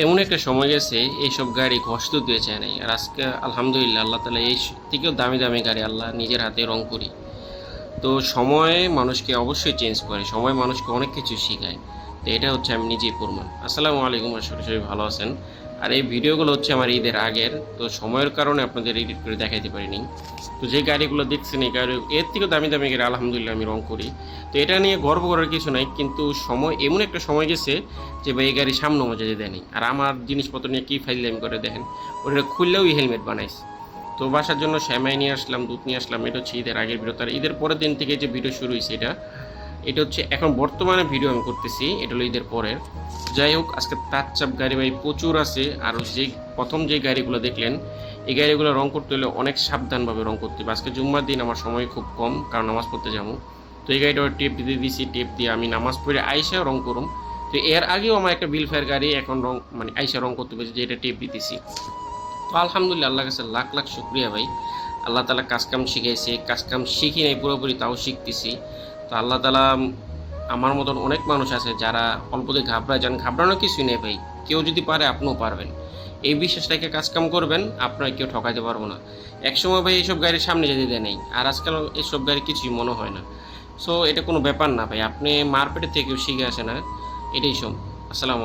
এমন একটা সময় গেছে এইসব গাড়ি কষ্ট দিয়ে চায় নাই, আর আজকে আলহামদুলিল্লাহ আল্লাহ তালা এই থেকেও দামি দামি গাড়ি আল্লাহ নিজের হাতে রং করি। তো সময় মানুষকে অবশ্যই চেঞ্জ করে, সময় মানুষকে অনেক কিছু শেখায়। তো এটা হচ্ছে আমি নিজেই প্রমাণ। আসসালামু আলাইকুম, আসলে সবাই ভালো আছেন? আর এই ভিডিওগুলো হচ্ছে আমার ঈদের আগের, তো সময়ের কারণে আপনাদের এডিট করে দেখাইতে পারিনি। তো যে গাড়িগুলো দেখছেন এই গাড়ি এর থেকেও দামি দামি গাড়ি আলহামদুলিল্লাহ আমি রং করি। তো এটা নিয়ে গর্ব করার কিছু নাই, কিন্তু সময় এমন একটা সময় গেছে যে ভাই এই গাড়ি সামনে মজা যেতে দেয়নি। আর আমার জিনিসপত্র নিয়ে কী ফাইজলামি করে দেখেন, ওটা খুললেও হেলমেট বানাইছে। তো বাসার জন্য শ্যামাই নিয়ে আসলাম, দুধ নিয়ে আসলাম। এটা হচ্ছে ঈদের আগের ভিডিও। তার ঈদের পরের দিন থেকে যে ভিডিও শুরু হয়েছে এটা এটা হচ্ছে এখন বর্তমানে ভিডিও আমি করতেছি, এটা হলো ঈদের পরের। যাই হোক, আজকে তার চাপ গাড়ি ভাই প্রচুর আছে। আর যে প্রথম যে গাড়িগুলো দেখলেন এই গাড়িগুলো রং করতে হলে অনেক সাবধানভাবে রং করতে হবে। আজকে জুম্মার দিন, আমার সময় খুব কম, কারণ নামাজ পড়তে যাবো। তো এই গাড়িটা টেপ দিতে দিয়েছি, টেপ দিয়ে আমি নামাজ পড়ে আইসা রং করুম। তো এর আগেও আমার একটা বিলফায়ার গাড়ি এখন রং মানে আইসা রং করতে পেরেছি, যে এটা টেপ দিতেছি। তো আলহামদুলিল্লাহ আল্লাহর কাছে লাখ লাখ শুক্রিয়া ভাই। আল্লাহ তালা কাজকাম শিখাইছে, কাজকাম শিখি নাই পুরোপুরি, তাও শিখতেছি। তো আল্লাহ তালা আমার মতন অনেক মানুষ আছে যারা অল্পতে ঘাবড়ায় যান, ঘাবড়ানো কিছুই নেই ভাই। কেউ যদি পারে আপনিও পারবেন, এই বিশ্বাস রেখে কাজকাম করবেন, আপনার কেউ ঠকাইতে পারবো না। একসময় ভাই এইসব গাড়ির সামনে যেতে দেয় নেই, আর আজকাল এইসব গাড়ি কিছুই মনে হয় না। সো এটা কোনো ব্যাপার না ভাই, আপনি মারপেটের থেকেও শিখে আসে না, এটাই সব। আসসালামু